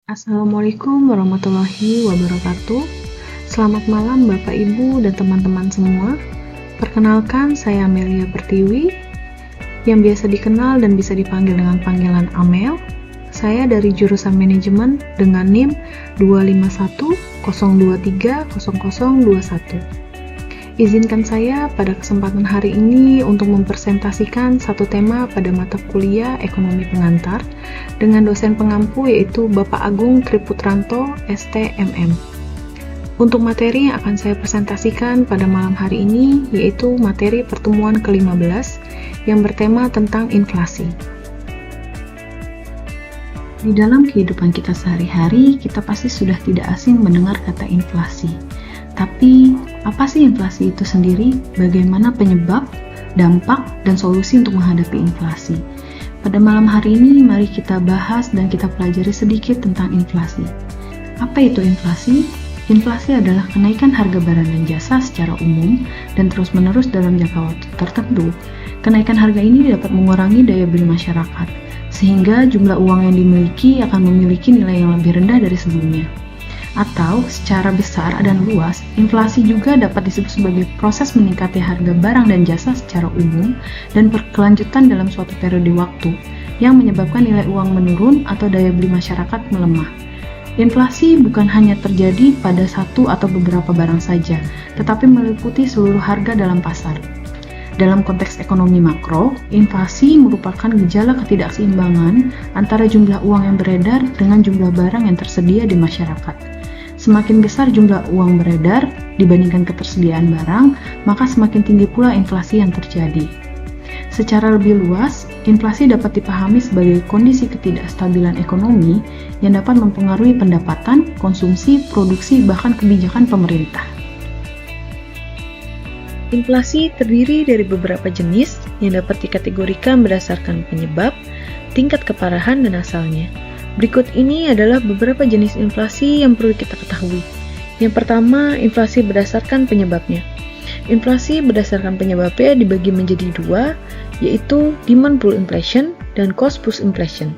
Assalamualaikum warahmatullahi wabarakatuh. Selamat malam Bapak Ibu dan teman-teman semua. Perkenalkan, saya Amelia Pertiwi, yang biasa dikenal dan bisa dipanggil dengan panggilan Amel. Saya dari jurusan manajemen dengan NIM 25102300021. Izinkan saya pada kesempatan hari ini untuk mempresentasikan satu tema pada mata kuliah Ekonomi Pengantar dengan dosen pengampu yaitu Bapak Agung Triputranto, STMM. Untuk materi yang akan saya presentasikan pada malam hari ini yaitu materi pertemuan ke-15 yang bertema tentang inflasi. Di dalam kehidupan kita sehari-hari, kita pasti sudah tidak asing mendengar kata inflasi. Tapi, apa sih inflasi itu sendiri? Bagaimana penyebab, dampak, dan solusi untuk menghadapi inflasi? Pada malam hari ini, mari kita bahas dan kita pelajari sedikit tentang inflasi. Apa itu inflasi? Inflasi adalah kenaikan harga barang dan jasa secara umum dan terus-menerus dalam jangka waktu tertentu. Kenaikan harga ini dapat mengurangi daya beli masyarakat, sehingga jumlah uang yang dimiliki akan memiliki nilai yang lebih rendah dari sebelumnya. Atau secara besar dan luas, inflasi juga dapat disebut sebagai proses meningkatnya harga barang dan jasa secara umum dan berkelanjutan dalam suatu periode waktu yang menyebabkan nilai uang menurun atau daya beli masyarakat melemah. Inflasi bukan hanya terjadi pada satu atau beberapa barang saja, tetapi meliputi seluruh harga dalam pasar. Dalam konteks ekonomi makro, inflasi merupakan gejala ketidakseimbangan antara jumlah uang yang beredar dengan jumlah barang yang tersedia di masyarakat. Semakin besar jumlah uang beredar dibandingkan ketersediaan barang, maka semakin tinggi pula inflasi yang terjadi. Secara lebih luas, inflasi dapat dipahami sebagai kondisi ketidakstabilan ekonomi yang dapat mempengaruhi pendapatan, konsumsi, produksi, bahkan kebijakan pemerintah. Inflasi terdiri dari beberapa jenis yang dapat dikategorikan berdasarkan penyebab, tingkat keparahan, dan asalnya. Berikut ini adalah beberapa jenis inflasi yang perlu kita ketahui. Yang pertama, inflasi berdasarkan penyebabnya. Inflasi berdasarkan penyebabnya dibagi menjadi dua, yaitu demand pull inflation dan cost push inflation.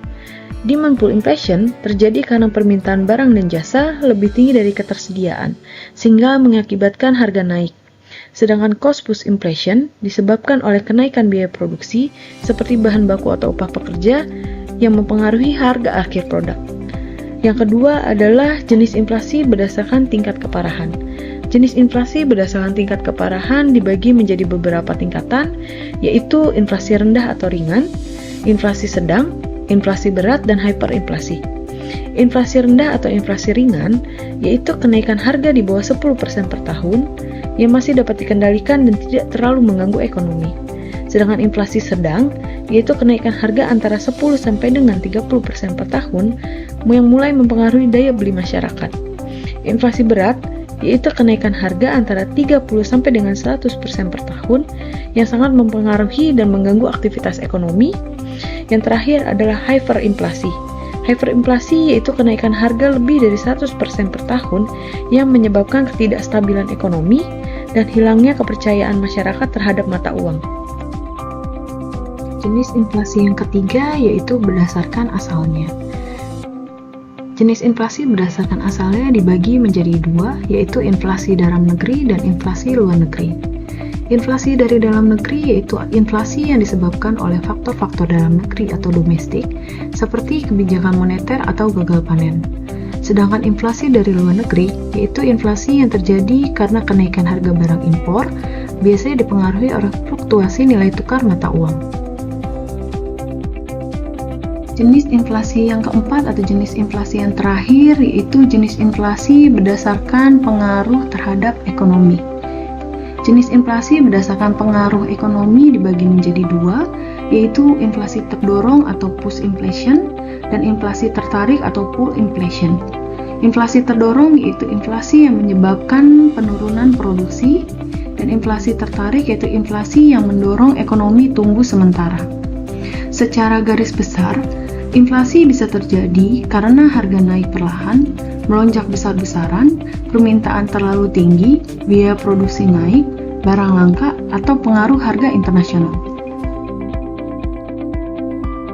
Demand pull inflation terjadi karena permintaan barang dan jasa lebih tinggi dari ketersediaan, sehingga mengakibatkan harga naik. Sedangkan cost push inflation disebabkan oleh kenaikan biaya produksi seperti bahan baku atau upah pekerja yang mempengaruhi harga akhir produk. Yang kedua adalah jenis inflasi berdasarkan tingkat keparahan. Jenis inflasi berdasarkan tingkat keparahan dibagi menjadi beberapa tingkatan, yaitu inflasi rendah atau ringan, inflasi sedang, inflasi berat, dan hyperinflasi. Inflasi rendah atau inflasi ringan yaitu kenaikan harga di bawah 10% per tahun yang masih dapat dikendalikan dan tidak terlalu mengganggu ekonomi. Sedangkan inflasi sedang yaitu kenaikan harga antara 10 sampai dengan 30% per tahun yang mulai mempengaruhi daya beli masyarakat. Inflasi berat yaitu kenaikan harga antara 30 sampai dengan 100% per tahun yang sangat mempengaruhi dan mengganggu aktivitas ekonomi. Yang terakhir adalah hyperinflasi. Hyperinflasi yaitu kenaikan harga lebih dari 100% per tahun yang menyebabkan ketidakstabilan ekonomi dan hilangnya kepercayaan masyarakat terhadap mata uang. Jenis inflasi yang ketiga yaitu berdasarkan asalnya. Jenis inflasi berdasarkan asalnya dibagi menjadi dua, yaitu inflasi dalam negeri dan inflasi luar negeri. Inflasi dari dalam negeri yaitu inflasi yang disebabkan oleh faktor-faktor dalam negeri atau domestik, seperti kebijakan moneter atau gagal panen. Sedangkan inflasi dari luar negeri yaitu inflasi yang terjadi karena kenaikan harga barang impor, biasanya dipengaruhi oleh fluktuasi nilai tukar mata uang. Jenis inflasi yang keempat atau jenis inflasi yang terakhir yaitu jenis inflasi berdasarkan pengaruh terhadap ekonomi. Jenis inflasi berdasarkan pengaruh ekonomi dibagi menjadi dua, yaitu inflasi terdorong atau push inflation dan inflasi tertarik atau pull inflation. Inflasi terdorong yaitu inflasi yang menyebabkan penurunan produksi, dan inflasi tertarik yaitu inflasi yang mendorong ekonomi tumbuh sementara. Secara garis besar, inflasi bisa terjadi karena harga naik perlahan, melonjak besar-besaran, permintaan terlalu tinggi, biaya produksi naik, barang langka, atau pengaruh harga internasional.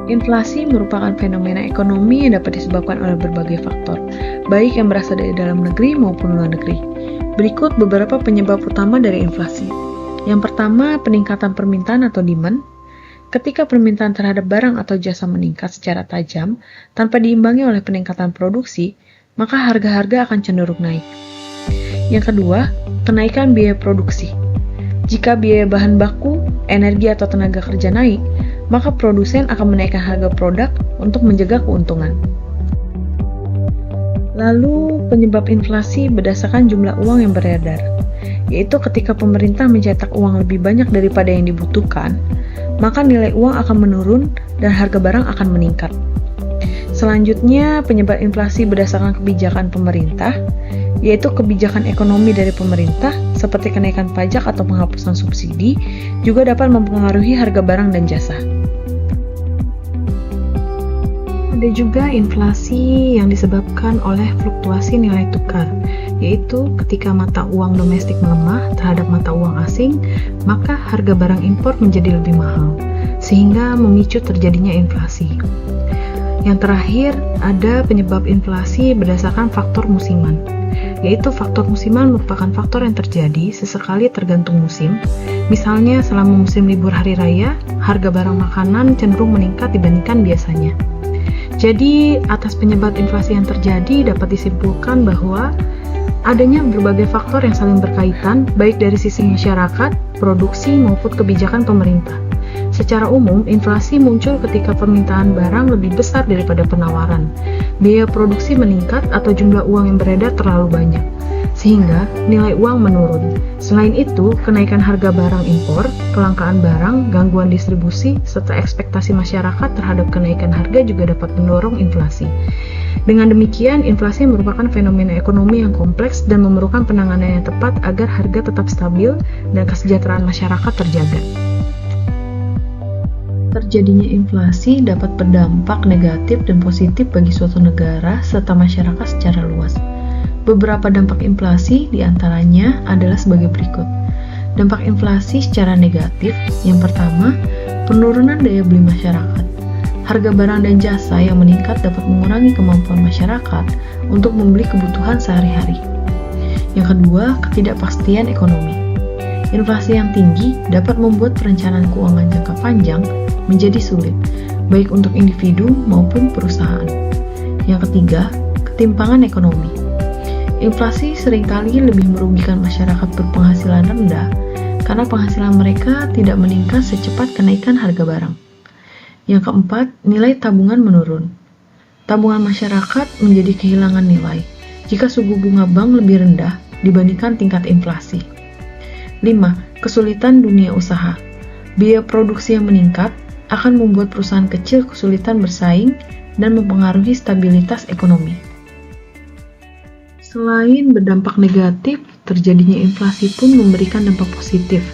Inflasi merupakan fenomena ekonomi yang dapat disebabkan oleh berbagai faktor, baik yang berasal dari dalam negeri maupun luar negeri. Berikut beberapa penyebab utama dari inflasi. Yang pertama, peningkatan permintaan atau demand. Ketika permintaan terhadap barang atau jasa meningkat secara tajam tanpa diimbangi oleh peningkatan produksi, maka harga-harga akan cenderung naik. Yang kedua, kenaikan biaya produksi. Jika biaya bahan baku, energi atau tenaga kerja naik, maka produsen akan menaikkan harga produk untuk menjaga keuntungan. Lalu, penyebab inflasi berdasarkan jumlah uang yang beredar, yaitu ketika pemerintah mencetak uang lebih banyak daripada yang dibutuhkan, maka nilai uang akan menurun dan harga barang akan meningkat. Selanjutnya, penyebab inflasi berdasarkan kebijakan pemerintah, yaitu kebijakan ekonomi dari pemerintah seperti kenaikan pajak atau penghapusan subsidi, juga dapat mempengaruhi harga barang dan jasa. Ada juga inflasi yang disebabkan oleh fluktuasi nilai tukar, yaitu ketika mata uang domestik melemah terhadap mata uang asing, maka harga barang impor menjadi lebih mahal, sehingga memicu terjadinya inflasi. Yang terakhir, ada penyebab inflasi berdasarkan faktor musiman, yaitu faktor musiman merupakan faktor yang terjadi sesekali tergantung musim. Misalnya selama musim libur hari raya, harga barang makanan cenderung meningkat dibandingkan biasanya. Jadi, atas penyebab inflasi yang terjadi dapat disimpulkan bahwa adanya berbagai faktor yang saling berkaitan, baik dari sisi masyarakat, produksi, maupun kebijakan pemerintah. Secara umum, inflasi muncul ketika permintaan barang lebih besar daripada penawaran, biaya produksi meningkat atau jumlah uang yang beredar terlalu banyak, sehingga nilai uang menurun. Selain itu, kenaikan harga barang impor, kelangkaan barang, gangguan distribusi, serta ekspektasi masyarakat terhadap kenaikan harga juga dapat mendorong inflasi. Dengan demikian, inflasi merupakan fenomena ekonomi yang kompleks dan memerlukan penanganan yang tepat agar harga tetap stabil dan kesejahteraan masyarakat terjaga. Terjadinya inflasi dapat berdampak negatif dan positif bagi suatu negara serta masyarakat secara luas. Beberapa dampak inflasi diantaranya adalah sebagai berikut. Dampak inflasi secara negatif, yang pertama, penurunan daya beli masyarakat. Harga barang dan jasa yang meningkat dapat mengurangi kemampuan masyarakat untuk membeli kebutuhan sehari-hari. Yang kedua, ketidakpastian ekonomi. Inflasi yang tinggi dapat membuat perencanaan keuangan jangka panjang menjadi sulit, baik untuk individu maupun perusahaan. Yang ketiga, ketimpangan ekonomi. Inflasi seringkali lebih merugikan masyarakat berpenghasilan rendah karena penghasilan mereka tidak meningkat secepat kenaikan harga barang. Yang keempat, nilai tabungan menurun. Tabungan masyarakat menjadi kehilangan nilai jika suku bunga bank lebih rendah dibandingkan tingkat inflasi. 5. Kesulitan dunia usaha. Biaya produksi yang meningkat akan membuat perusahaan kecil kesulitan bersaing dan mempengaruhi stabilitas ekonomi. Selain berdampak negatif, terjadinya inflasi pun memberikan dampak positif.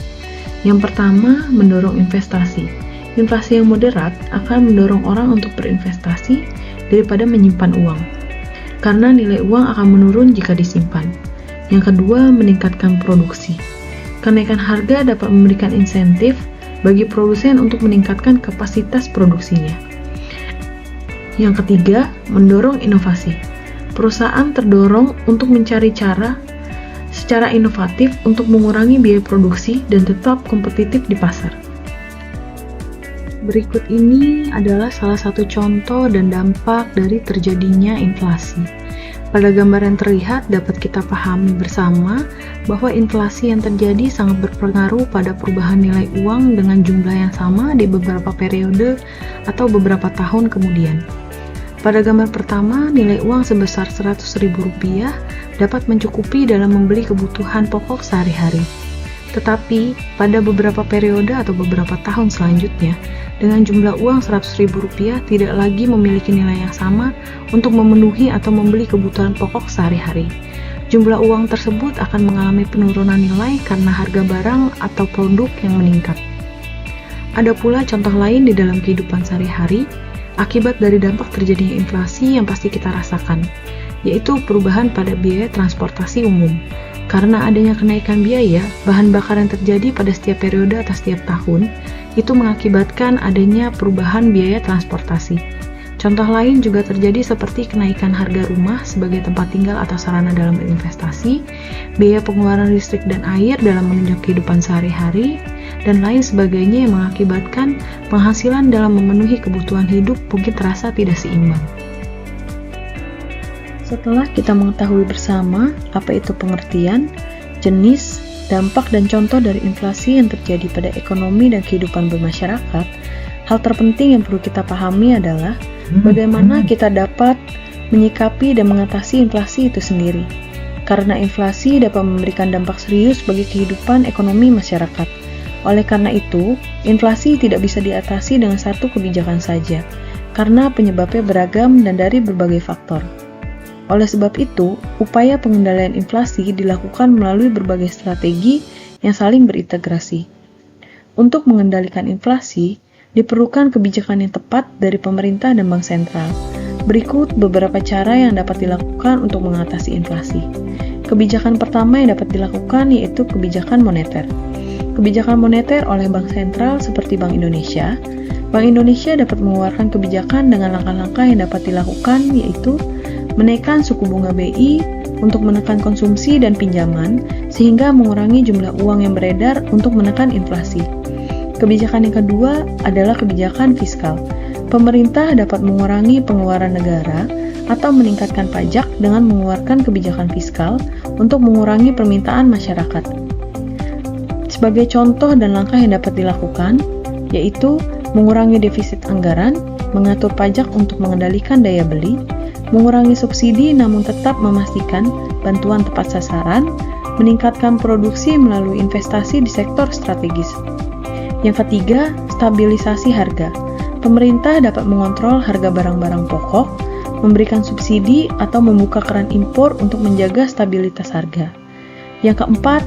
Yang pertama, mendorong investasi. Inflasi yang moderat akan mendorong orang untuk berinvestasi daripada menyimpan uang, karena nilai uang akan menurun jika disimpan. Yang kedua, meningkatkan produksi. Kenaikan harga dapat memberikan insentif bagi produsen untuk meningkatkan kapasitas produksinya. Yang ketiga, mendorong inovasi. Perusahaan terdorong untuk mencari cara secara inovatif untuk mengurangi biaya produksi dan tetap kompetitif di pasar. Berikut ini adalah salah satu contoh dan dampak dari terjadinya inflasi. Pada gambar yang terlihat dapat kita pahami bersama bahwa inflasi yang terjadi sangat berpengaruh pada perubahan nilai uang dengan jumlah yang sama di beberapa periode atau beberapa tahun kemudian. Pada gambar pertama, nilai uang sebesar Rp100.000 dapat mencukupi dalam membeli kebutuhan pokok sehari-hari. Tetapi, pada beberapa periode atau beberapa tahun selanjutnya, dengan jumlah uang Rp100.000 tidak lagi memiliki nilai yang sama untuk memenuhi atau membeli kebutuhan pokok sehari-hari. Jumlah uang tersebut akan mengalami penurunan nilai karena harga barang atau produk yang meningkat. Ada pula contoh lain di dalam kehidupan sehari-hari, akibat dari dampak terjadinya inflasi yang pasti kita rasakan, yaitu perubahan pada biaya transportasi umum. Karena adanya kenaikan biaya, bahan bakar yang terjadi pada setiap periode atau setiap tahun, itu mengakibatkan adanya perubahan biaya transportasi. Contoh lain juga terjadi seperti kenaikan harga rumah sebagai tempat tinggal atau sarana dalam berinvestasi, biaya pengeluaran listrik dan air dalam menunjang kehidupan sehari-hari, dan lain sebagainya yang mengakibatkan penghasilan dalam memenuhi kebutuhan hidup mungkin terasa tidak seimbang. Setelah kita mengetahui bersama apa itu pengertian, jenis, dampak, dan contoh dari inflasi yang terjadi pada ekonomi dan kehidupan bermasyarakat, hal terpenting yang perlu kita pahami adalah bagaimana kita dapat menyikapi dan mengatasi inflasi itu sendiri. Karena inflasi dapat memberikan dampak serius bagi kehidupan ekonomi masyarakat. Oleh karena itu, inflasi tidak bisa diatasi dengan satu kebijakan saja, karena penyebabnya beragam dan dari berbagai faktor. Oleh sebab itu, upaya pengendalian inflasi dilakukan melalui berbagai strategi yang saling berintegrasi. Untuk mengendalikan inflasi, diperlukan kebijakan yang tepat dari pemerintah dan bank sentral. Berikut beberapa cara yang dapat dilakukan untuk mengatasi inflasi. Kebijakan pertama yang dapat dilakukan yaitu kebijakan moneter. Kebijakan moneter oleh bank sentral seperti Bank Indonesia. Bank Indonesia dapat mengeluarkan kebijakan dengan langkah-langkah yang dapat dilakukan yaitu menaikkan suku bunga BI untuk menekan konsumsi dan pinjaman sehingga mengurangi jumlah uang yang beredar untuk menekan inflasi. Kebijakan yang kedua adalah kebijakan fiskal. Pemerintah dapat mengurangi pengeluaran negara atau meningkatkan pajak dengan mengeluarkan kebijakan fiskal untuk mengurangi permintaan masyarakat. Sebagai contoh dan langkah yang dapat dilakukan, yaitu mengurangi defisit anggaran, mengatur pajak untuk mengendalikan daya beli, mengurangi subsidi namun tetap memastikan bantuan tepat sasaran, meningkatkan produksi melalui investasi di sektor strategis. Yang ketiga, stabilisasi harga. Pemerintah dapat mengontrol harga barang-barang pokok, memberikan subsidi atau membuka keran impor untuk menjaga stabilitas harga. Yang keempat,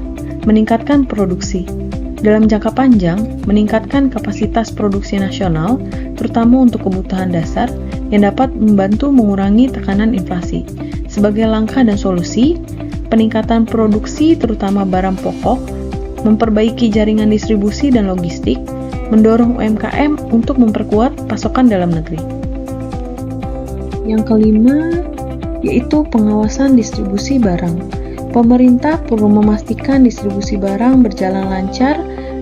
meningkatkan produksi. Dalam jangka panjang, meningkatkan kapasitas produksi nasional, terutama untuk kebutuhan dasar, yang dapat membantu mengurangi tekanan inflasi. Sebagai langkah dan solusi, peningkatan produksi terutama barang pokok, memperbaiki jaringan distribusi dan logistik, mendorong UMKM untuk memperkuat pasokan dalam negeri. Yang kelima, yaitu pengawasan distribusi barang. Pemerintah perlu memastikan distribusi barang berjalan lancar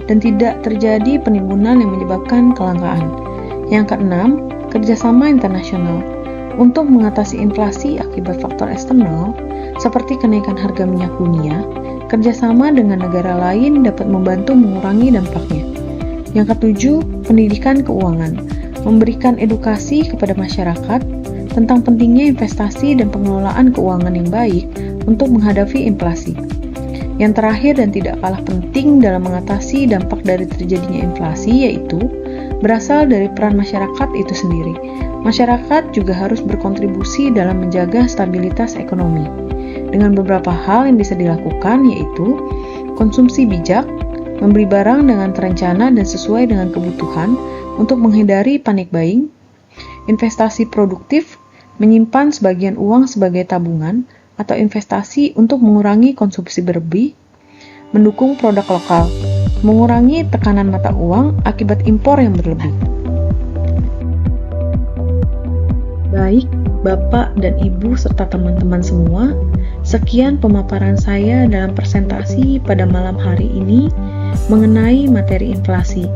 dan tidak terjadi penimbunan yang menyebabkan kelangkaan. Yang keenam, kerjasama internasional. Untuk mengatasi inflasi akibat faktor eksternal, seperti kenaikan harga minyak dunia, kerjasama dengan negara lain dapat membantu mengurangi dampaknya. Yang ketujuh, pendidikan keuangan. Memberikan edukasi kepada masyarakat tentang pentingnya investasi dan pengelolaan keuangan yang baik untuk menghadapi inflasi. Yang terakhir dan tidak kalah penting dalam mengatasi dampak dari terjadinya inflasi yaitu berasal dari peran masyarakat itu sendiri. Masyarakat juga harus berkontribusi dalam menjaga stabilitas ekonomi. Dengan beberapa hal yang bisa dilakukan yaitu konsumsi bijak, membeli barang dengan terencana dan sesuai dengan kebutuhan untuk menghindari panic buying, investasi produktif, menyimpan sebagian uang sebagai tabungan atau investasi untuk mengurangi konsumsi berlebih, mendukung produk lokal, mengurangi tekanan mata uang akibat impor yang berlebih. Baik, Bapak dan Ibu serta teman-teman semua, sekian pemaparan saya dalam presentasi pada malam hari ini mengenai materi inflasi.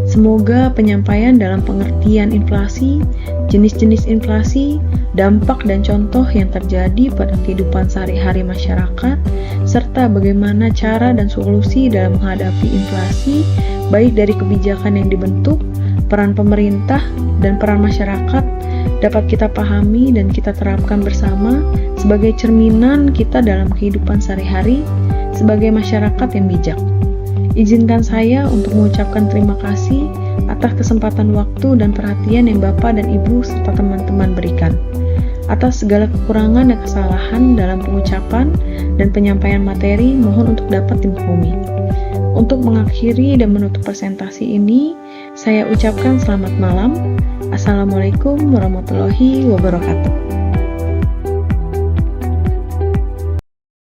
Semoga penyampaian dalam pengertian inflasi, jenis-jenis inflasi, dampak dan contoh yang terjadi pada kehidupan sehari-hari masyarakat, serta bagaimana cara dan solusi dalam menghadapi inflasi, baik dari kebijakan yang dibentuk, peran pemerintah, dan peran masyarakat, dapat kita pahami dan kita terapkan bersama sebagai cerminan kita dalam kehidupan sehari-hari sebagai masyarakat yang bijak. Izinkan saya untuk mengucapkan terima kasih atas kesempatan waktu dan perhatian yang Bapak dan Ibu serta teman-teman berikan. Atas segala kekurangan dan kesalahan dalam pengucapan dan penyampaian materi, mohon untuk dapat dimaklumi. Untuk mengakhiri dan menutup presentasi ini, saya ucapkan selamat malam. Assalamualaikum warahmatullahi wabarakatuh.